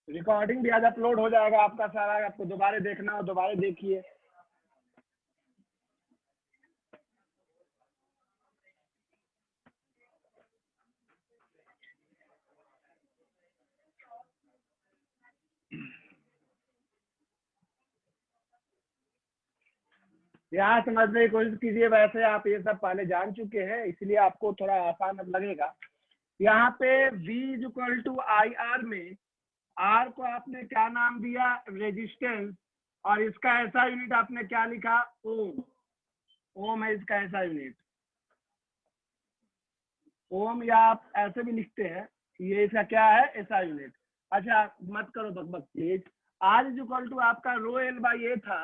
Recording भी आज upload हो जाएगा आपका सारा, आपको दोबारा देखना हो दोबारा देखिए। यहाँ समझने की कोशिश कीजिए, वैसे आप ये सब पहले जान चुके हैं इसलिए आपको थोड़ा आसान अब लगेगा। यहाँ पे V इक्वल टू IR में R को आपने क्या नाम दिया, रेजिस्टेंस, और इसका ऐसा यूनिट आपने क्या लिखा, ओम। ओम है इसका ऐसा यूनिट, ओम, या आप ऐसे भी लिखते हैं, ये इसका क्या है, ऐसा यूनिट। अच्छा मत करो बकबक प्लीज। R इक्वल टू आपका रो L बाई A था,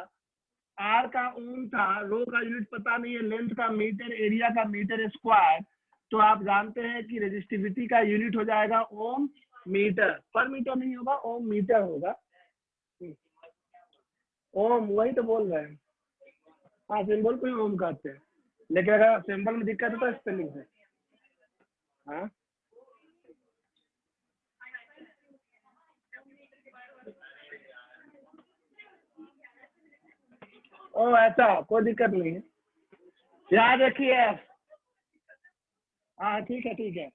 आर का ओम था, रो का यूनिट पता नहीं है, लेंथ का मीटर, एरिया का मीटर स्क्वायर, तो आप जानते हैं कि रेजिस्टिविटी का यूनिट हो जाएगा ओम मीटर, पर मीटर नहीं होगा, ओम मीटर होगा। ओम, वही तो बोल रहे हैं। हाँ सिंबल को ही ओम कहते हैं, लेकिन अगर सिंबल में दिक्कत है तो स्पेलिंग है। हाँ ओ ऐसा कोई दिक्कत नहीं है। यहाँ देखिए, हाँ ठीक है ठीक है।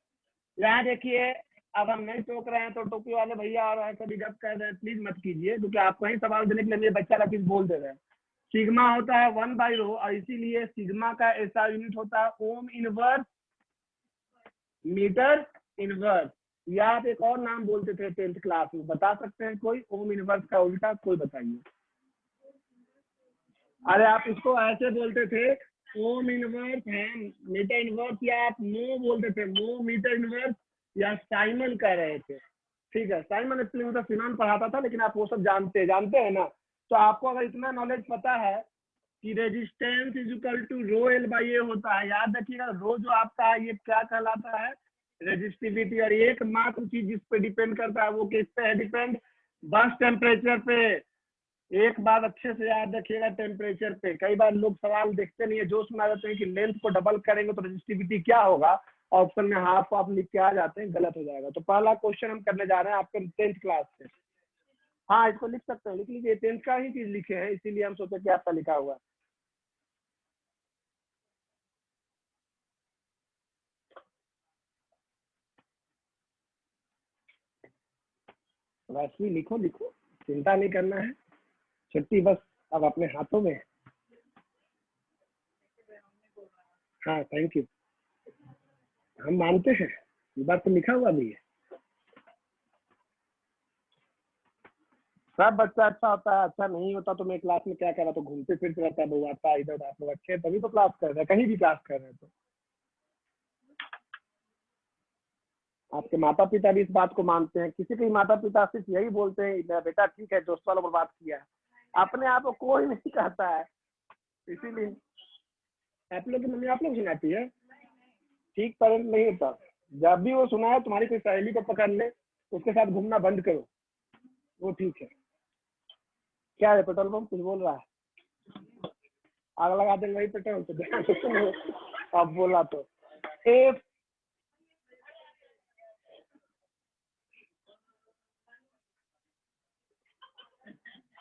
यहाँ देखिए, अब हम नहीं टोक रहे हैं तो टोपी वाले भैया और ऐसा भी गप कर रहे हैं, प्लीज मत कीजिए, क्योंकि आपको ही सवाल देने के लिए मेरे बच्चा का चीज बोल दे रहे हैं। सिग्मा होता है 1/रो, और इसीलिए सिग्मा का ऐसा यूनिट होता है ओम इनवर्स मीटर इनवर्स, या आप एक और नाम बोलते थे 10th क्लास में, बता सकते हैं कोई ओम इनवर्स का उल्टा, कोई बताइए। अरे आप इसको ऐसे बोलते थे, ओम इनवर्स है मीटर इनवर्स, या आप मो बोलते थे, मो मीटर इनवर्स, या साइमन कह रहे थे। ठीक है, साइमन एक्चुअली मतलब सिनान पढ़ाता था, लेकिन आप वो सब जानते हैं ना। तो आपको अगर इतना नॉलेज पता है कि resistance is equal to rho L by A होता है, याद रखिएगा रो जो आपका है ये क्या कहलाता है, रेजिस्टिविटी। और एकमात्र चीज जिस पे डिपेंड करता है वो किस पे है डिपेंड, बस टेम्परेचर पे। एक बात अच्छे से याद रखिएगा, टेम्परेचर पे। कई बार लोग सवाल देखते नहीं है, जो सुना जाते हैं कि लेंथ को डबल करेंगे तो रेजिस्टिविटी क्या होगा, ऑप्शन में हाफ आप लिख के आ जाते हैं, गलत हो जाएगा। तो पहला क्वेश्चन हम करने जा रहे हैं आपके 10th क्लास से। हाँ इसको लिख सकते हैं, लिख लीजिए, 10th का ही चीज लिखे हैं, इसीलिए हम सोचे कि आपका लिखा हुआ है। वैसे ही लिखो लिखो, चिंता नहीं करना है, छुट्टी बस अब अपने हाथों में है। हाँ थैंक यू, हम मानते हैं, ये बात तो लिखा हुआ भी है। सब बच्चा अच्छा होता है, अच्छा नहीं होता तो मैं क्लास में क्या कर रहा, तो घूमते फिरते रहता है, वो आता है इधर, आप लोग अच्छे तभी तो क्लास कर रहे हैं, कहीं भी क्लास कर रहे हैं। तो आपके माता पिता भी इस बात को मानते हैं, किसी के माता पिता सिर्फ यही बोलते हैं मेरा बेटा ठीक है, दोस्त वालों पर बात किया है, अपने आप को कोई नहीं कहता है। इसीलिए आप लोग की मम्मी आप लोग सुनाती है, ठीक पेरेंट नहीं होता। जब भी वो सुनाए तुम्हारी कोई सहेली को पकड़ ले, उसके साथ घूमना बंद करो, वो ठीक है। क्या है, पेट्रोल पंप कुछ बोल रहा है, आग लगा देंगे वही पेट्रोल तो ध्यान से सुनो। अब बोला तो इफ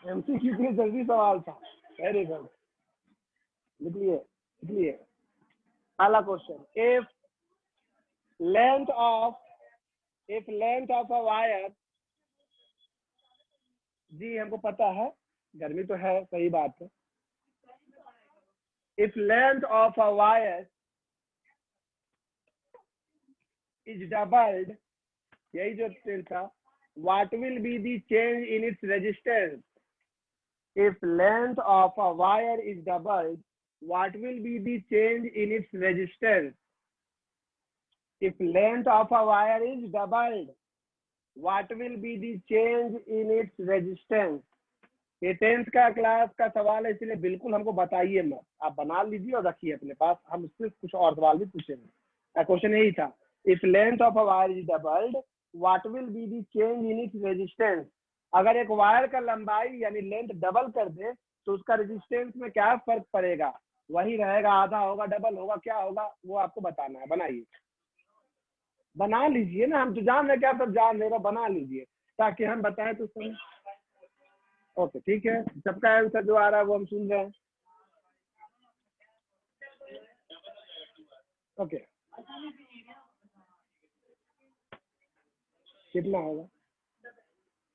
MCQ के लिए जल्दी सवाल था, वेरी गुड, लिखिए लिखिए। पहला question, length of if length of a wire, जी हमको पता है, गर्मी तो है, सही बात है। If length of a wire is doubled, यही जो टेल था, what will be the change in its resistance. If length of a wire is doubled, what will be the change in its resistance? If length of a wire is doubled, what will be the change in its resistance? ये 10th का class का सवाल है, इसलिए बिल्कुल हमको बताइए मत, आप बना लीजिए और रखिए अपने पास, हम उससे कुछ और सवाल भी पूछेंगे। क्वेश्चन यही था, if length of a wire is doubled, what will be the change in its resistance. अगर एक वायर का लंबाई यानी लेंथ डबल कर दे तो उसका रेजिस्टेंस में क्या फर्क पड़ेगा, वही रहेगा, आधा होगा, डबल होगा, क्या होगा वो आपको बताना है। बनाइए, बना लीजिए ना, हम तो जान रहे कि आप सब जान रहे हो, बना लीजिए ताकि हम बताएं तो सही। ओके ठीक है, सबका आंसर जो आ रहा है वो हम सुन रहे हैं। ओके कितना होगा?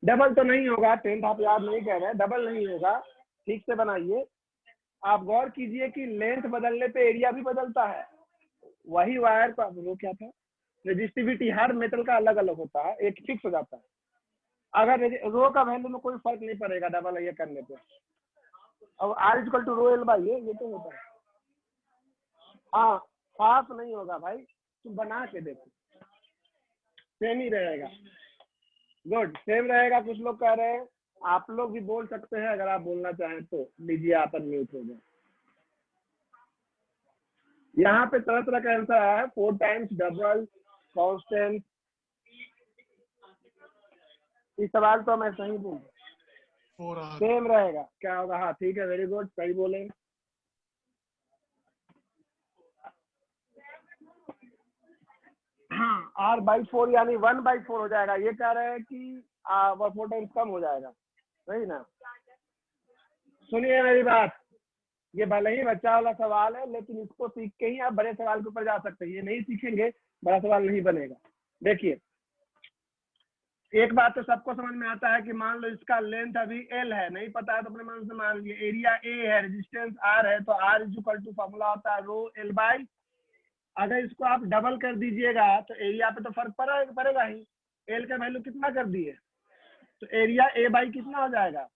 डबल तो नहीं होगा, 10th आप याद नहीं कर रहे, डबल नहीं होगा, ठीक से बनाइए। आप गौर कीजिए कि लेंथ बदलने पे एरिया भी बदलता है। वही वायर का वो क्या था, रेजिस्टिविटी हर मेटल का अलग अलग होता है, एक फिक्स हो जाता है। अगर रो का वैल्यू में कोई फर्क नहीं पड़ेगा डबल ये करने पे। अब R equal to rho L by ये तो होता है। हाँ हाफ नहीं होगा भाई, तुम बना के देखो, सेम ही रहेगा। गुड, सेम रहेगा। कुछ लोग कह रहे हैं, आप लोग भी बोल सकते हैं अगर आप बोलना चाहें तो। लीजिए आप अनम्यूट हो जाए। यहाँ पे तरह तरह का आंसर आया है, 4 टाइम्स, डबल, कांस्टेंट। इस सवाल तो मैं सही बोल, सेम रहेगा। क्या होगा? हाँ ठीक है, वेरी गुड, सही बोले। हाँ R/4 यानी 1/4 हो जाएगा। ये कह रहे हैं कि 4 टाइम्स कम हो जाएगा, सही ना? सुनिए मेरी बात, ये भले ही बच्चा वाला सवाल है, लेकिन इसको सीख के ही आप बड़े सवाल के ऊपर जा सकते हैं। ये नहीं सीखेंगे बड़ा सवाल नहीं बनेगा। देखिए एक बात तो सबको समझ में आता है कि मान लो इसका लेंथ अभी L है, नहीं पता है तो अपने मन से मान लिए, एरिया A है, रेजिस्टेंस R है, तो R इक्वल टू फॉर्मूला होता है रो L बाई। अगर इसको आप डबल कर दीजिएगा तो एरिया पे तो फर्क पड़ेगा ही। L का वैल्यू कितना कर दिए तो एरिया A बाई कितना हो जाएगा।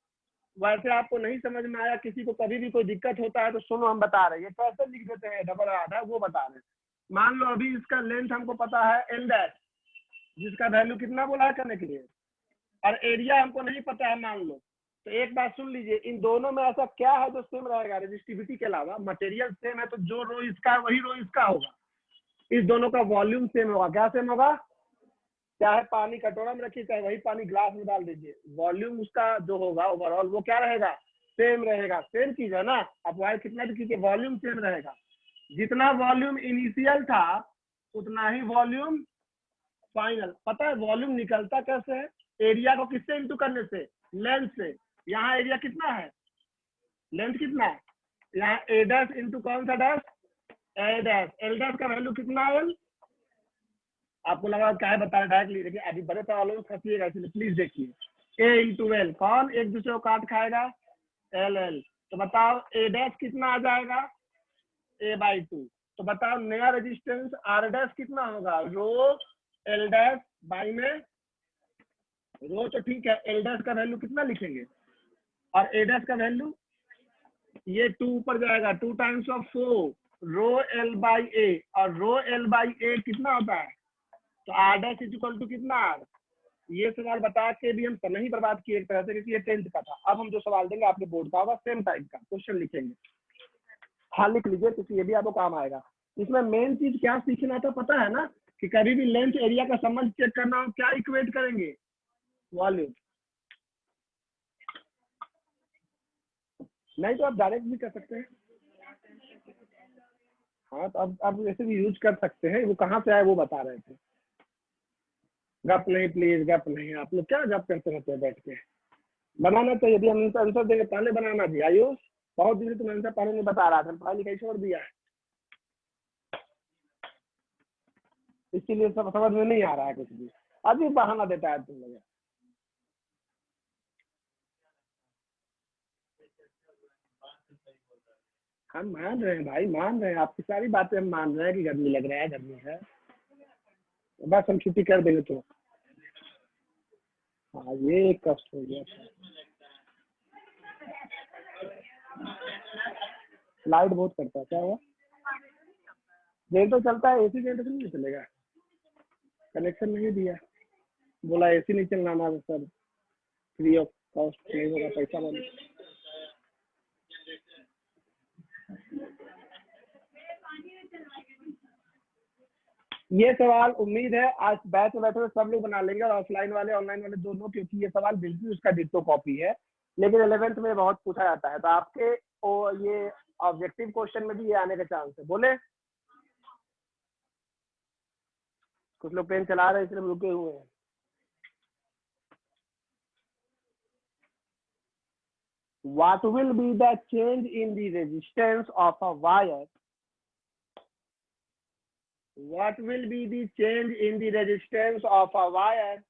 वैसे आपको नहीं समझ में आया, किसी को कभी भी कोई दिक्कत होता है तो सुनो हम बता रहे हैं, ये कैसे लिख देते हैं डबल आधा वो बता रहे हैं। मान लो अभी इसका लेंथ हमको पता है L डैश, जिसका वैल्यू कितना बोला है करने के लिए, और एरिया हमको नहीं पता है मान लो। तो एक बात सुन लीजिए, इन दोनों में ऐसा क्या है जो सेम रहेगा रेजिस्टिविटी के अलावा? मटेरियल सेम है, तो जो रो इसका है वही रो इसका होगा। इस दोनों का वॉल्यूम सेम होगा। क्या सेम होगा? चाहे पानी कटोरा में रखिए, चाहे वही पानी ग्लास में डाल दीजिए, वॉल्यूम उसका जो होगा ओवरऑल वो क्या रहेगा? सेम रहेगा। सेम चीज है ना, आप वायर कितना भी कीजिए वॉल्यूम सेम रहेगा। जितना वॉल्यूम इनिशियल था उतना ही वॉल्यूम फाइनल। पता है वॉल्यूम निकलता कैसे है? एरिया को किससे इंटू करने से? लेंथ से। यहाँ एरिया कितना है, लेंथ कितना है, यहाँ ए डैश इंटू कौन सा dash? A dash. L dash का वैल्यू कितना है? आपको लगा क्या है बता रहे डायरेक्टली, देखिए अभी बड़े सवालों में फंसिएगा, इसलिए प्लीज देखिए। ए इंटू एल, कौन एक दूसरे को काट खाएगा? L L. तो बताओ ए डैश कितना आ जाएगा? A/2। तो बताओ नया रेजिस्टेंस आर डैश कितना होगा? रो एल डैश बाई में रो, तो ठीक है, एल डैश का वैल्यू कितना लिखेंगे और ए डैश का वैल्यू, ये 2 ऊपर जाएगा, 2 times of 4 rho L by A, और रो एल बाई ए कितना होता है? तो आर डैश इक्वल टू कितना आर। ये सवाल बता के भी हम समय ही बर्बाद किए एक तरह से, क्योंकि ये 10th का था। अब हम जो सवाल देंगे आपके बोर्ड का होगा, सेम टाइप का क्वेश्चन लिखेंगे। हाँ लिख लीजिए, क्योंकि ये भी आपको काम आएगा। इसमें मेन चीज क्या सीखना था पता है ना, कि कभी भी लेंथ एरिया का संबंध चेक करना हो, क्या इक्वेट करेंगे? वॉल्यूम। नहीं तो आप डायरेक्ट भी कर सकते हैं। हाँ तो अब वैसे भी यूज कर सकते हैं। वो कहाँ से आए वो बता रहे थे। गप नहीं प्लीज, गप नहीं। आप लोग क्या गप करते रहते हैं बैठ के? बनाना चाहिए। यदि हम आंसर देंगे पहले बनाना भी। आयुष बहुत दिन से तुम आंसर पहले नहीं बता रहा था, पढ़ाई लिखाई छोड़ दिया है, इसीलिए सब समझ में नहीं आ रहा है कुछ भी। अभी बहाना देता है तुम लोग। हम मान रहे हैं भाई, मान रहे हैं आपकी सारी बातें, हम मान रहे हैं कि गर्मी लग रहा है, गर्मी है, बस हम छुट्टी कर देंगे तो। हाँ ये एक कष्ट हो गया। लाइट बहुत करता है, क्या हुआ? जनरेटर चलता है, एसी जनरेटर नहीं चलेगा, कनेक्शन नहीं दिया, बोला एसी नहीं चलना हमारे सर, फ्री ऑफ कॉस्ट नहीं होगा, पैसा वाले। ये सवाल उम्मीद है आज बैच में बैठे हुए सब लोग बना लेंगे, और ऑफलाइन वाले ऑनलाइन वाले दोनों, क्योंकि ये सवाल बिल्कुल उसका डिट्टो कॉपी है, लेकिन 11th में बहुत पूछा जाता है, तो आपके ये ऑब्जेक्टिव क्वेश्चन में भी ये आने का चांस है। बोले कुछ लोग पेन चला रहे हैं इसलिए रुके हुए हैं। what will be the change in the resistance of a wire? What will be the change in the resistance of a wire?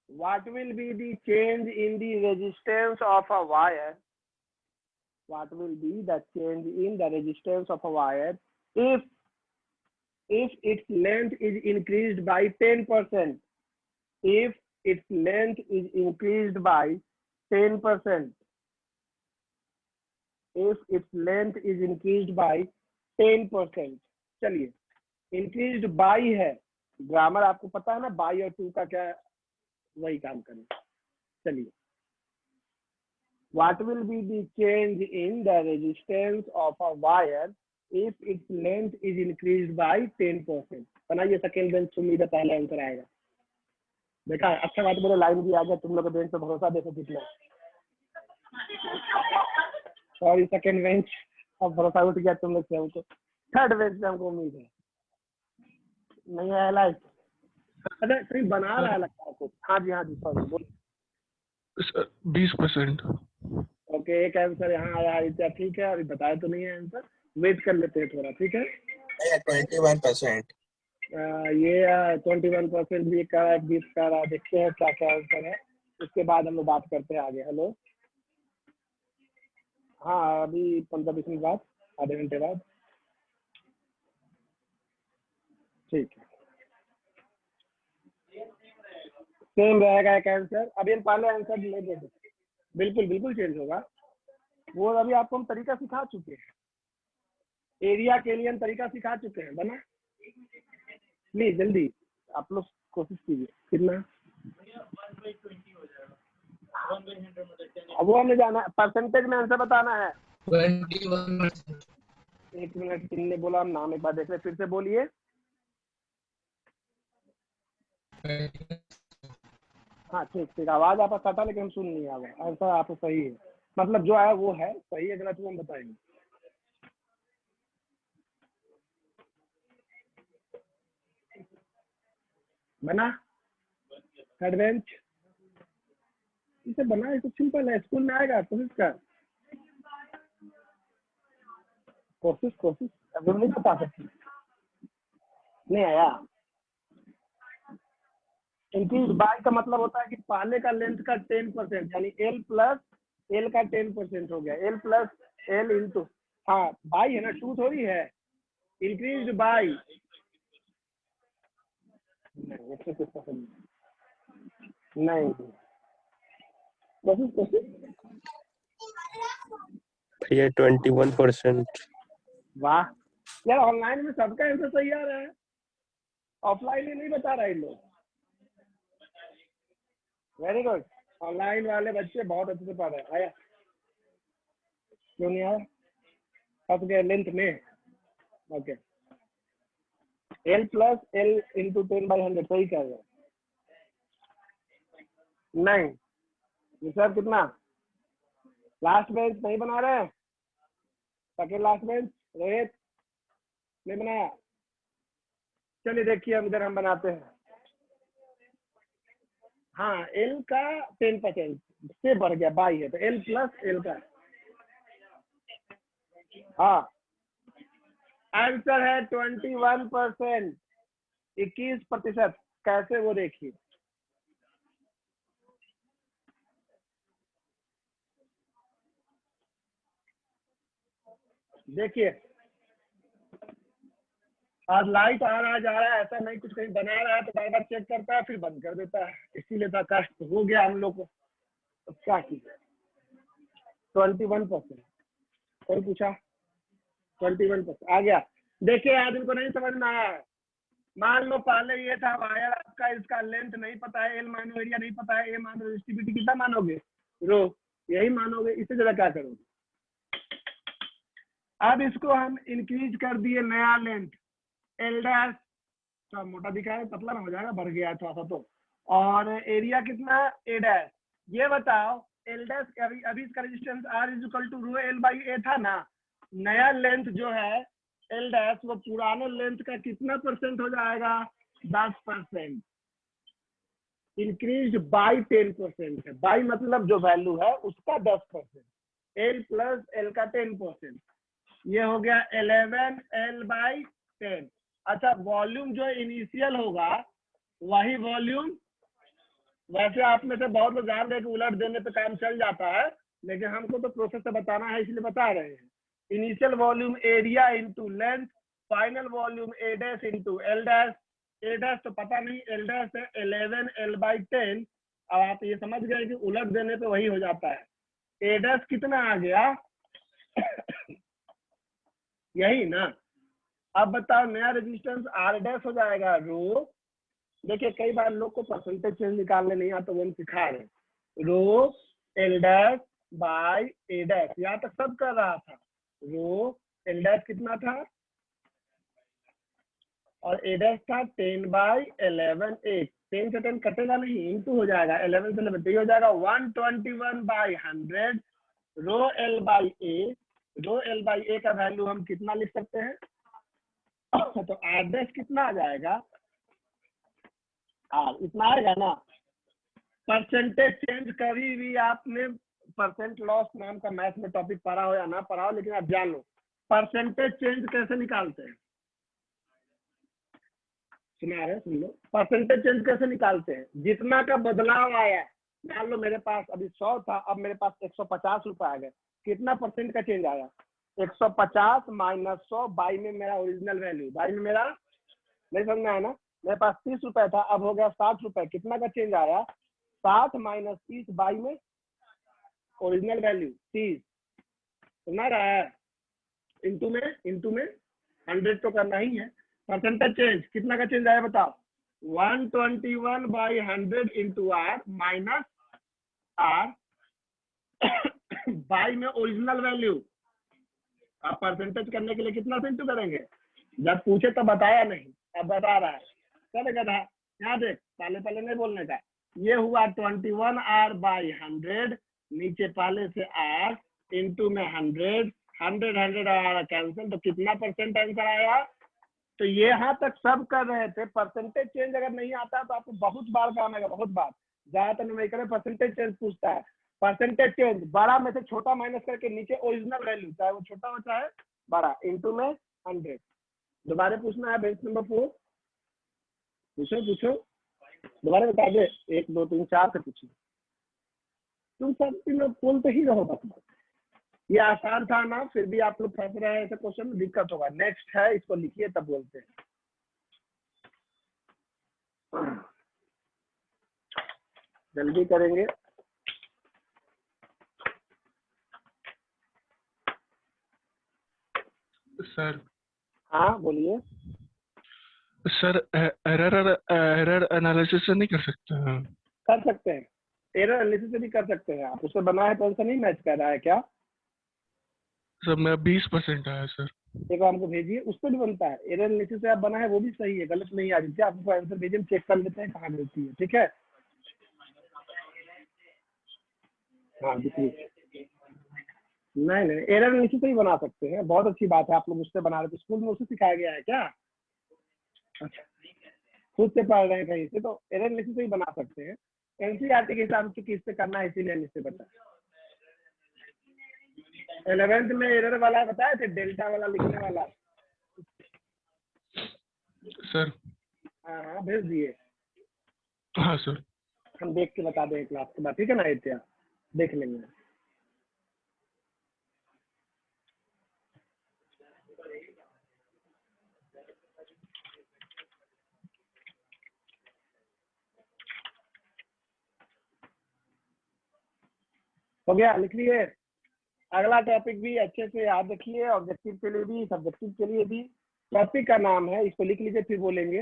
What will be the change in the resistance of a wire? What will be the change in the resistance of a wire if its length is increased by 10%? If its length is increased by 10%. If its length is increased by 10%. चलिए, increased by है, grammar आपको पता है ना, by और to का क्या, वही काम करें. चलिए, what will be the change in the resistance of a wire if its length is increased by 10%? बनाइए, सेकेंड बेंच उम्मीद है पहला आंसर आएगा. देखा, अच्छा बात मेरे लाइन भी आ गया, तुम लोग के बेंच पे भरोसा देखो कितना. सॉरी सेकेंड बेंच, अब भरोसा उठ गया तुम लोग से हमको. थर्ड बेंच पे हमको उम्मीद है नहीं आया लाइक. अरे कहीं बना रहा है लगता है कुछ. हाँ जी सॉरी बोलो. 20%. ओके, एक आंसर यहाँ आया है. ठीक है, अभी बताया तो नहीं है आंसर, वेट कर लेते हैं थोड़ा. ठीक है, 21%. ये 21% भी का 20 का रहा. देखते हैं क्या क्या आंसर है, उसके बाद हम लोग बात करते हैं आगे. हेलो, हाँ अभी 15-20 मिनट बाद, आधे घंटे बाद. ठीक है, सेम रहेगा एक आंसर. अभी हम पहले आंसर ले देते. बिल्कुल बिल्कुल चेंज होगा. वो अभी आपको हम तरीका सिखा चुके हैं, एरिया के लिए हम तरीका सिखा चुके हैं. बना प्लीज जल्दी आप लोग कोशिश कीजिए. कितना? अब वो हमें जाना है, परसेंटेज में आंसर बताना है. 21%. एक मिनट, किन्ने बोला? हम नाम एक बार देख रहे, फिर से बोलिए. हाँ ठीक, आवाज आपका कटा लेकिन हम सुन नहीं आ गया. आंसर आपको सही है, मतलब जो आया वो है सही है, गलत वो हम बताएंगे. बना थर्ड बेंच? इसे बना, ये तो सिंपल है, स्कूल में आएगा. कोशिश कर, कोशिश. अभी नहीं बता सकती, नहीं आया. इंक्रीज बाय का मतलब होता है कि पहले का लेंथ का 10%, यानी एल प्लस एल का 10% हो गया. एल प्लस एल इंटू, हाँ बाई है ना, टू थोड़ी है. इंक्रीज बाई नहीं. कोशिश. भैया 21%. वाह यार, ऑनलाइन में सबका आंसर सही आ रहा है, ऑफलाइन ही नहीं बता रहा है इन लोग. वेरी गुड, ऑनलाइन वाले बच्चे बहुत अच्छे से पढ़ रहे हैं. आया क्यों नहीं आया? फंस गए लेंथ में. Okay, L plus L into 10/100 सही कह रहे. नहीं ये सर कितना? लास्ट बेंच नहीं बना रहे, सेकेंड लास्ट बेंच रोहित नहीं बनाया. चलिए देखिए, हम इधर हम बनाते हैं. हाँ एल का 10% से बढ़ गया, बाई है तो एल प्लस एल का. हाँ आंसर है 21%, 21%. कैसे वो देखिए, देखिए आज लाइट आ रहा है जा रहा है, ऐसा नहीं कुछ कहीं बना रहा है तो बार बार चेक करता है फिर बंद कर देता है, इसीलिए था कष्ट हो गया हम लोग को. तो क्या कीजिए, 21%. कोई पूछा? 21% आ गया. देखिए आज इनको नहीं समझ में आया है. मान लो पहले ये था वायर आपका, इसका लेंथ नहीं पता है, एल मानो, एरिया नहीं पता है, ए मानो, रेजिस्टिविटी कितना मानोगे? रो, यही मानोगे. इससे ज्यादा क्या करोगे? अब इसको हम इंक्रीज कर दिए, नया लेंथ एल डैश, तो मोटा दिखा है, पतला ना हो जाएगा, बढ़ गया है थोड़ा सा तो. और एरिया कितना? A dash. ये बताओ एल डैश, अभी इसका resistance R is equal to rho L by A था ना. नया लेंथ जो है एल डैश, वो पुराने लेंथ का कितना % हो जाएगा? 10%. इंक्रीज बाई 10% है। बाई मतलब जो वैल्यू है उसका 10%, एल प्लस एल का 10%, ये हो गया 11L/10। अच्छा, वॉल्यूम जो इनिशियल होगा वही वॉल्यूम, वैसे आप में से बहुत लोग जान रहे कि उलट देने पे काम चल जाता है, लेकिन हमको तो प्रोसेस से बताना है इसलिए बता रहे हैं। Initial volume area into length, final volume A dash into L dash. A dash तो पता नहीं, एल डैश है 11L/10। अब आप ये समझ गए कि उलट देने पे वही हो जाता है। ए डैश कितना आ गया यही ना। अब बताओ नया रेजिस्टेंस आर डैश हो जाएगा रो। देखिए कई बार लोग को परसेंटेज चेंज निकालने नहीं आता, वो हम सिखा रहे हैं। Rho L dash by A dash, यहाँ तक सब कर रहा था। रो एल डैश कितना था और ए डैश था 10/11। 10 से 10 कटेगा नहीं, इंटू हो जाएगा 11 से 11, तो ये हो जाएगा 121/100 rho L by A. Rho L by A का वैल्यू हम कितना लिख सकते हैं तो आर डैश कितना आ जाएगा, आर इतना आएगा ना। परसेंटेज चेंज कभी भी आपने परसेंट लॉस नाम का मैथ में टॉपिक पढ़ा हो या ना पढ़ा हो, लेकिन आप जान लो परसेंटेज चेंज कैसे निकालते हैं। सुना रहे, सुन लो, परसेंटेज चेंज कैसे निकालते हैं। जितना का बदलाव आया, मान लो मेरे पास अभी 100 था, अब मेरे पास 150 रुपए आ गए, कितना परसेंट का चेंज आया, 150 माइनस 100 बाई में मेरा ओरिजिनल वैल्यू, बाई में मेरा, नहीं समझना है ना। मेरे पास 30 रुपए था, अब हो गया 60 रुपए, कितना का चेंज आया, 60 माइनस 30 बाई में ओरिजिनल वैल्यू 30। सुना रहा है, इंटू में 100 तो करना ही है। परसेंटेज चेंज कितना का चेंज आया बताओ, 121/100 into R minus R by में ओरिजिनल वैल्यू। आप परसेंटेज करने के लिए कितना से इंटू करेंगे, जब पूछे तो बताया नहीं, अब बता रहा है। चल गधा, यहाँ देख, पहले पहले नहीं बोलने का। ये हुआ 21R/100, नीचे पहले से R इंटू में 100, 100 आया कैंसिल, तो कितना परसेंट आंसर आया। तो ये यहाँ तक सब कर रहे थे। परसेंटेज चेंज अगर नहीं आता तो आपको बहुत बार काम आएगा, बहुत बार। ज्यादातर न्यूमेरिकल में परसेंटेज चेंज पूछता है। परसेंटेज चेंज बड़ा में से छोटा माइनस करके नीचे ओरिजिनल वैल्यू, चाहे वो छोटा हो चाहे बड़ा, इंटू में 100। दोबारा पूछना है बेंच नंबर 4, पूछो दोबारा बता दे, 1 2 3 4 से पूछिए। तुम सब लोग बोलते ही रहो बस। ये आसान था ना, फिर भी आप लोग फंस रहे हैं, ऐसे क्वेश्चन में दिक्कत होगा। नेक्स्ट है, इसको लिखिए तब बोलते हैं। जल्दी करेंगे। सर हाँ बोलिए। सर एरर एनालिसिस नहीं कर सकते हैं? कर सकते हैं, एरर एनालिसिस से भी कर सकते हैं आप। उससे बना है तो आंसर नहीं मैच कर रहा है क्या। सर मेरा 20% आया सर। एक बार हमको भेजिए, उस पर भी बनता है। एरर एनालिसिस से आप बना है वो भी सही है, गलत नहीं आ रही। आपको आंसर भेजिए, चेक कर लेते हैं कहाँ गलती है, ठीक है। हाँ देखिए, नहीं एरर एनालिसिस से ही बना सकते हैं, बहुत अच्छी बात है। आप लोग उससे बना रहे थे, स्कूल में उसे सिखाया गया है क्या। अच्छा, खुद से पढ़ रहे हैं कहीं से, तो एरर एनालिसिस से ही बना सकते हैं। एनसीईआरटी के हिसाब से किससे करना है, इसीलिए इससे बता। 11th में एरर वाला बताए थे, डेल्टा वाला लिखने वाला। सर हाँ भेज दिए। हाँ सर। हम देख के बता दें क्लास के बाद, ठीक है ना। इत्या देख लेंगे। हो गया, लिख लिए। अगला टॉपिक भी अच्छे से याद रखिए, ऑब्जेक्टिव के लिए भी सब्जेक्टिव के लिए भी। टॉपिक का नाम है, इसको लिख लीजिए फिर बोलेंगे।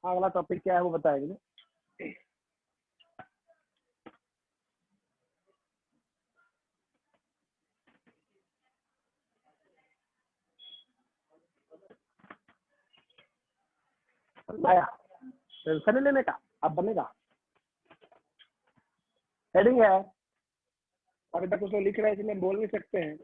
अगला टॉपिक क्या है वो बताएंगे। टेंशन लेने का, अब बनेगा। हेडिंग है, अभी तक उसको लिख रहे हैं इसलिए बोल नहीं सकते हैं।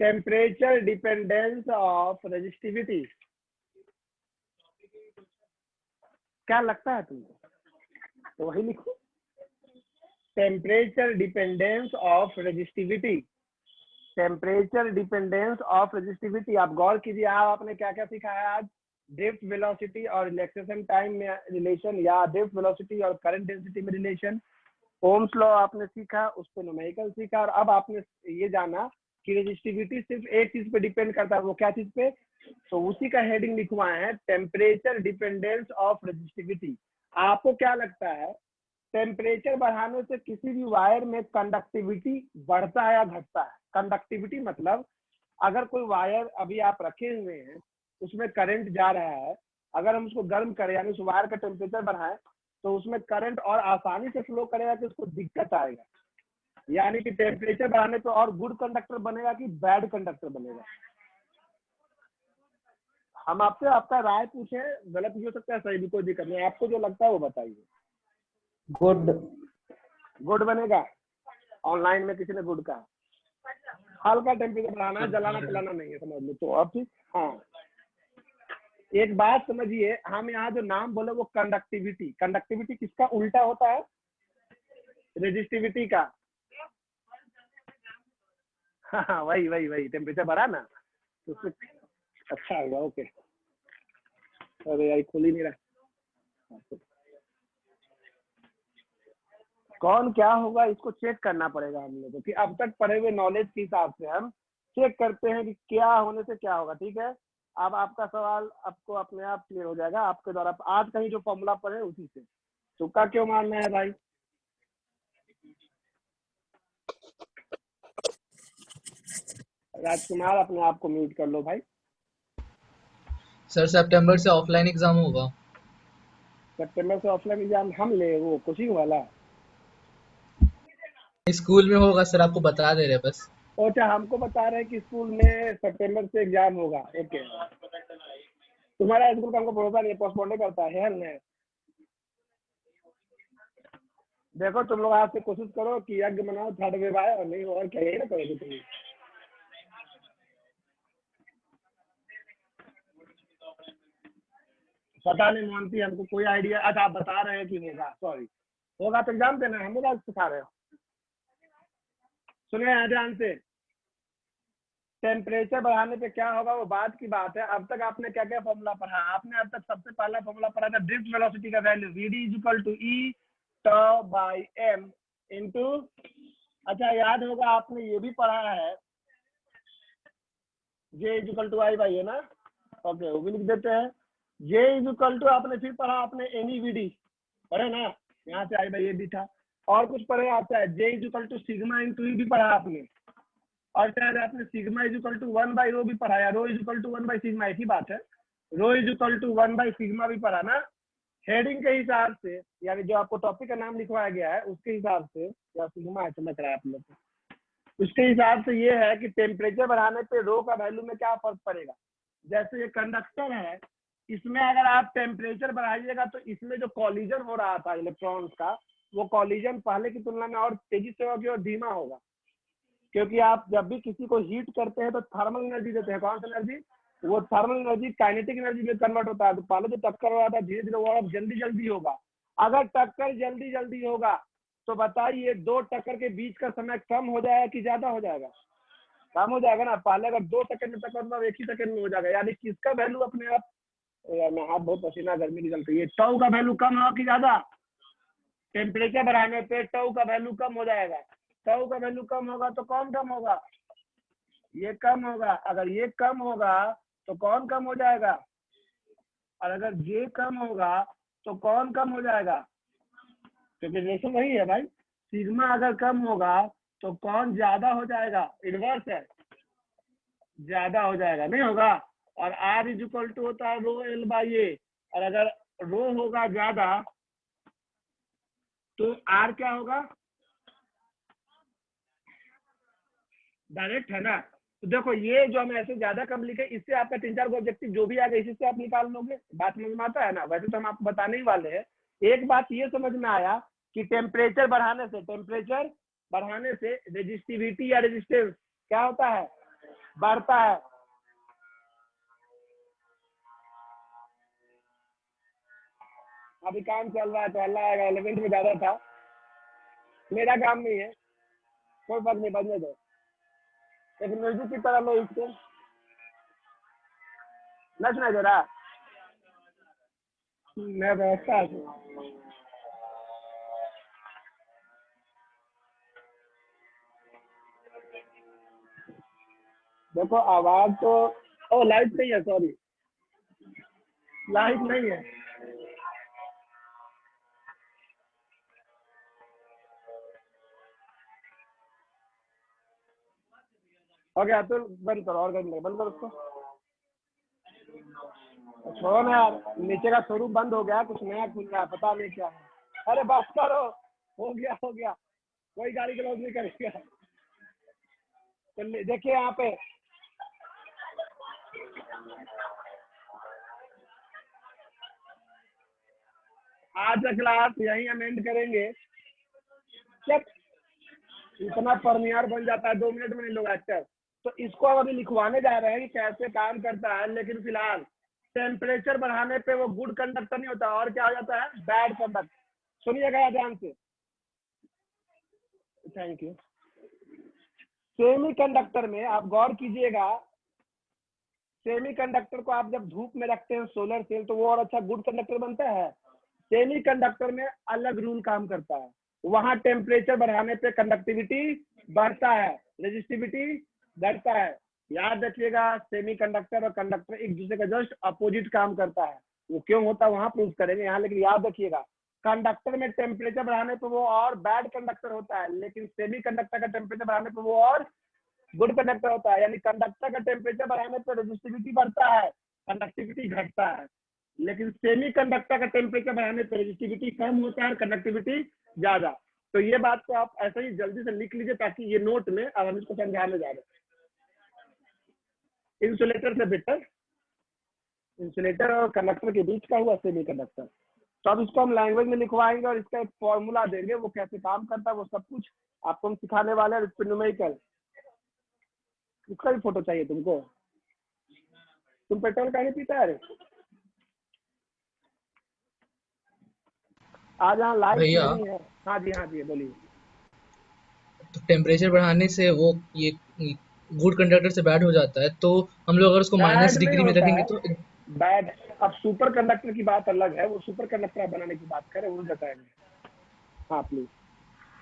टेम्परेचर डिपेंडेंस ऑफ रेजिस्टिविटी, क्या लगता है तुमको? तो वही लिखो, temperature dependence of resistivity, temperature dependence of resistivity. आप गौर कीजिए, आपने क्या क्या सीखा है आज? ड्रिफ्ट वेलोसिटी और रिलैक्सेशन टाइम में रिलेशन, या ड्रिफ्ट वेलोसिटी और करंट डेंसिटी में रिलेशन। ओम्स लॉ आपने सीखा, उस पर न्यूमेरिकल सीखा, और अब आपने ये जाना कि रेजिस्टिविटी सिर्फ एक चीज पे डिपेंड करता है, वो क्या चीज पे? तो उसी का हेडिंग लिखवाए हैं, टेम्परेचर डिपेंडेंस ऑफ रेजिस्टिविटी। आपको क्या लगता है, टेम्परेचर बढ़ाने से किसी भी वायर में कंडक्टिविटी बढ़ता है या घटता है? कंडक्टिविटी मतलब अगर कोई वायर अभी आप रखे हुए हैं, उसमें करंट जा रहा है, अगर हम उसको गर्म करें यानी उस वायर का टेम्परेचर बढ़ाएं, तो उसमें करंट और आसानी से फ्लो करेगा कि उसको दिक्कत आएगा? यानी कि टेम्परेचर बढ़ाने पे और गुड कंडक्टर बनेगा कि बैड कंडक्टर बनेगा? हम आपसे आपका राय पूछे, गलत भी हो सकता है, सही भी, कोई दिक्कत नहीं, आपको जो लगता है वो बताइए। गुड। गुड बनेगा? ऑनलाइन में किसी ने गुड कहा। हल्का टेम्परेचर बढ़ाना है, जलाना पिलाना नहीं है, समझ लो। तो अब ठीक, हाँ एक बात समझिए, हम यहाँ जो नाम बोले वो कंडक्टिविटी, कंडक्टिविटी किसका उल्टा होता है? रेजिस्टिविटी का। हाँ वही वही वही, टेम्परेचर बढ़ा ना तो उसमें अच्छा होगा। ओके, अरे यार खुल ही नहीं रहा, कौन क्या होगा इसको चेक करना पड़ेगा हम लोगों को, कि अब तक पढ़े हुए नॉलेज के हिसाब से हम चेक करते हैं कि क्या होने से क्या होगा। ठीक है, अब आपका सवाल आपको अपने आप क्लियर हो जाएगा आपके द्वारा, आज कहीं जो फॉर्मूला पढ़े उसी से। तुक्का क्यों मारना है भाई? राजकुमार अपने आप को म्यूट कर लो भाई। सर सितंबर से ऑफलाइन एग्जाम होगा। सितंबर से ऑफलाइन एग्जाम हम ले, वो कोचिंग वाला? स्कूल में होगा सर, आपको बता दे रहे बस। अच्छा, हमको बता रहे हैं कि स्कूल में सितंबर से एग्जाम होगा। ओके, तुम्हारा स्कूल का हमको भरोसा नहीं है, पोस्टपोन करता है ना? देखो तुम लोग आज से कोशिश करो कि यज्ञ मनाओ, थर्ड वेव आए, और नहीं हो और क्या यही ना करोगे तुम? पता नहीं मानती, हमको कोई आइडिया। अच्छा आप बता रहे हैं कि होगा, सॉरी, होगा तो एग्जाम देना है, हम लोग आज सिखा रहे हो। सुनिए ध्यान से, टेम्परेचर बढ़ाने पे क्या होगा वो बात की बात है। अब तक आपने क्या क्या फॉर्मूला पढ़ा? आपने अब तक सबसे पहला फॉर्मूला पढ़ा था ड्रिफ्ट वेलोसिटी का value, VD is equal to E tau by M into, अच्छा याद होगा आपने ये भी पढ़ा है, J is equal to I by है ना? ओके, वो भी लिख देते हैं। जे इज इक्वल टू आपने फिर पढ़ा, आपने एनी वीडी पढ़े ना, यहाँ से आई बाई ये भी था, और कुछ पढ़े आता है J is equal to sigma into E भी पढ़ा आपने, और शायद आपने sigma is equal to 1 by rho भी पढ़ा, या rho is equal to 1 by sigma, एक ही बात है। Rho is equal to 1 by sigma भी पढ़ा ना। हेडिंग के हिसाब से, यानी जो आपको टॉपिक का नाम लिखवाया गया है उसके हिसाब से, या सिग्मा है चमक रहा है आप लोग को, उसके हिसाब से ये है कि टेम्परेचर बढ़ाने पे रो का वैल्यू में क्या फर्क पड़ेगा। जैसे ये कंडक्टर है, इसमें अगर आप टेम्परेचर बढ़ाइएगा तो इसमें जो कॉलिजन हो रहा था इलेक्ट्रॉन्स का, वो कॉलिजन पहले की तुलना में और तेजी से होगी और धीमा होगा, क्योंकि आप जब भी किसी को हीट करते हैं तो थर्मल एनर्जी देते हैं। कौन सी एनर्जी? वो थर्मल एनर्जी काइनेटिक एनर्जी में कन्वर्ट होता है। तो पहले जो टक्कर हो रहा था धीरे धीरे वो अब जल्दी जल्दी होगा। अगर टक्कर जल्दी जल्दी होगा तो बताइए दो टक्कर के बीच का समय कम हो जाएगा कि ज्यादा हो जाएगा? कम हो जाएगा ना। पहले अगर 2 सेकंड में टक्कर तो एक ही सेकंड में हो जाएगा, यानी किसका वैल्यू अपने आप, मैं हाथ बहुत पसीना, गर्मी निकल रही है, टाउ का वैल्यू कम होगा कि ज्यादा? टेम्परेचर बढ़ाने पे टाउ का वैल्यू कम हो जाएगा। टाउ का वैल्यू कम होगा तो कौन कम होगा? ये कम होगा। अगर ये कम होगा तो कौन कम हो जाएगा? और अगर ये कम होगा तो कौन कम हो जाएगा? क्योंकि रिलेशन वही है भाई, सिग्मा अगर कम होगा तो कौन ज्यादा हो जाएगा? इनवर्स है, ज्यादा हो जाएगा, नहीं होगा। और आर इज इक्वल टू होता है रो एल बाई ए, और अगर रो होगा ज्यादा तो आर क्या होगा? डायरेक्ट है ना। तो देखो ये जो हम ऐसे ज्यादा कम लिखे, इससे आपका 3-4 को ऑब्जेक्टिव जो भी आ गए इसी से आप निकाल लोगे। बात समझ में आता है ना? वैसे तो हम आपको बताने ही वाले हैं। एक बात ये समझ में आया कि टेम्परेचर बढ़ाने से रेजिस्टिविटी या रेजिस्टेंस क्या होता है? बढ़ता है। अभी काम चल रहा है तो हल्ला आएगा, 11th में ज्यादा था, मेरा काम नहीं है, कोई बात नहीं, बजने दो। एक म्यूजिक की तरह लो इसको, न सुनाई दे रहा, मैं व्यवस्था है। देखो आवाज तो, ओ लाइट नहीं है, सॉरी लाइट नहीं है। हो गया तो बंद करो, और बंद करो उसको, छोड़ो ना यार, नीचे का शोरूम बंद हो गया, कुछ नया खुल रहा है, पता नहीं क्या है। अरे बस करो, हो गया हो गया, कोई गाड़ी क्लोज नहीं करेगा। तो देखिए यहाँ पे आज का क्लास यही हम एंड करेंगे। चेक, इतना परमियार बन जाता है 2 मिनट में इन लोग एक्टर। तो इसको हम अभी लिखवाने जा रहे हैं कि कैसे काम करता है, लेकिन फिलहाल टेम्परेचर बढ़ाने पे वो गुड कंडक्टर नहीं होता, और क्या हो जाता है, बैड कंडक्टर। सुनिएगा ध्यान से, थैंक यू। सेमी कंडक्टर में आप गौर कीजिएगा, सेमी कंडक्टर को आप जब धूप में रखते हैं सोलर सेल, तो वो और अच्छा गुड कंडक्टर बनता है। सेमी कंडक्टर में अलग रूल काम करता है, वहां टेम्परेचर बढ़ाने पे कंडक्टिविटी बढ़ता है, रेजिस्टिविटी घटता है। याद रखिएगा, सेमी कंडक्टर और कंडक्टर एक दूसरे का जस्ट अपोजिट काम करता है। वो क्यों होता है वहां प्रूव करेंगे यहाँ, लेकिन याद रखिएगा कंडक्टर में टेम्परेचर बढ़ाने पे वो और बैड कंडक्टर होता है, लेकिन सेमी कंडक्टर का टेम्परेचर बढ़ाने पे वो और गुड कंडक्टर होता है। यानी कंडक्टर का टेम्परेचर बढ़ाने पर रेजिस्टिविटी बढ़ता है, कंडक्टिविटी घटता है, लेकिन सेमी कंडक्टर का टेम्परेचर बढ़ाने पर रेजिस्टिविटी कम होता है और कंडक्टिविटी ज्यादा। तो ये बात को आप ऐसे ही जल्दी से लिख लीजिए, ताकि ये नोट में अब हम इसको समझाने जा रहे हैं। इंसुलेटर से बेटर, इंसुलेटर और कंडक्टर के बीच का हुआ सेमी कंडक्टर। तो अब इसको हम लैंग्वेज में लिखवाएंगे और इसका एक फॉर्मूला देंगे, वो कैसे काम करता है वो सब कुछ आपको हम सिखाने वाले हैं। न्यूमेरिकल, इसका भी फोटो चाहिए तुमको, तुम पेट्रोल का नहीं पीता है? आज यहाँ लाइट भैया नहीं है। हाँ जी हाँ जी, बोलिए। तो टेम्परेचर बढ़ाने से वो ये गुड कंडक्टर से बैड हो जाता है, तो हम लोग अगर उसको बैड माइनस नहीं डिग्री में होता रखेंगे है, तो बैड। अब सुपर कंडक्टर की बात अलग है, वो सुपर कंडक्टर बनाने की बात करें वो बताएंगे। हाँ प्लीज,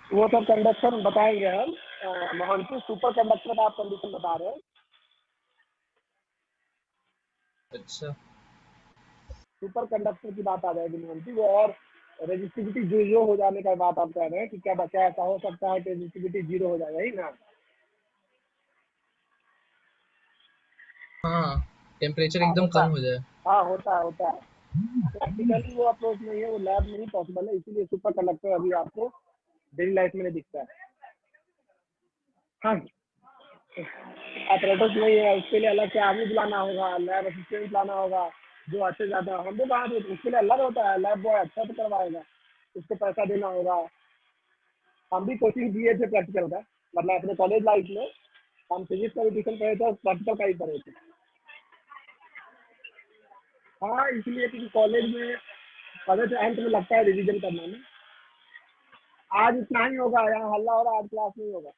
वो सब कंडक्शन बताएंगे हम। मोहन सुपर कंडक्टर का आप कंडीशन बता रहे हैं। अच्छा सुपर कंडक्टर की बात आ जाएगी मोहन जी, वो और रेजिस्टिविटी जीरो हो जाने का बात आप कह रहे हैं कि क्या बचा ऐसा हो सकता है कि रेजिस्टिविटी जीरो हो जाए, यही ना? हाँ, टेम्परेचर हाँ एकदम होता कम है, हो जाए। हाँ होता है होता है। प्रैक्टिकली वो अप्रोच नहीं है, वो लैब में ही पॉसिबल है, इसीलिए सुपर कंडक्टर अभी आपको डेली लाइफ में नहीं दिखता है। हाँ, ऑपरेटर्स नहीं है, उसके लिए अलग से आदमी बुलाना होगा, लैब असिस्टेंट बुलाना होगा, जो अच्छे ज़्यादा हम भी बात, उसके लिए अलग होता है, लैब बॉय अच्छा से करवाएगा, उसको पैसा देना होगा। हम भी कोचिंग दिए थे प्रैक्टिकल का, मतलब अपने कॉलेज लाइफ में हम फिजिक्स का भी ट्यूशन पढ़े थे और प्रैक्टिकल का ही पढ़े थे। हाँ, इसलिए क्योंकि कॉलेज में पहले से अंत में लगता है रिवीजन करना में। आज इतना ही होगा, यहाँ हल्ला हो रहा है, आज क्लास नहीं होगा।